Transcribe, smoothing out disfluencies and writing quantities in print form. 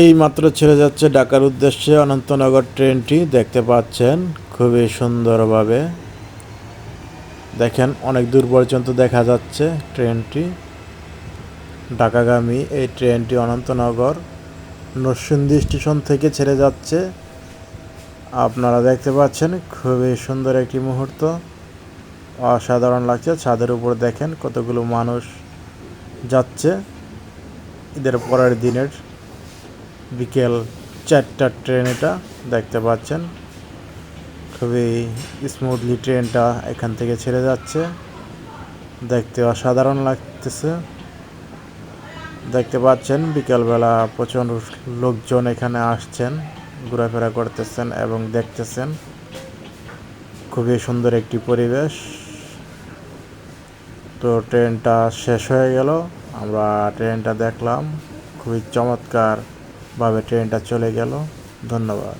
এই মাত্র ছেড়ে যাচ্ছে ঢাকার উদ্দেশ্যে অনন্তনগর ট্রেনটি দেখতে পাচ্ছেন খুবই সুন্দরভাবে। দেখেন অনেক দূর পর্যন্ত দেখা যাচ্ছে ট্রেনটি ঢাকাগামী। এই ট্রেনটি অনন্তনগর নরসিংদী স্টেশন থেকে ছেড়ে যাচ্ছে। আপনারা দেখতে পাচ্ছেন খুবই সুন্দর একটি মুহূর্ত, অসাধারণ লাগছে। ছাদের উপর দেখেন কতগুলো মানুষ যাচ্ছে। ঈদের পরের দিনের বিকেল 4টার ট্রেন এটা দেখতে পাচ্ছেন। খুবই স্মুথলি ট্রেনটা এখান থেকে ছেড়ে যাচ্ছে, দেখতে অসাধারণ লাগতেছে। দেখতে পাচ্ছেন বিকেলবেলা প্রচুর লোকজন এখানে আসছেন, ঘোরাফেরা করতেছেন এবং দেখতেছেন। খুবই সুন্দর একটি পরিবেশ। তো ট্রেনটা শেষ হয়ে গেল, আমরা ট্রেনটা দেখলাম, খুবই চমৎকারভাবে ট্রেনটা চলে গেল। ধন্যবাদ।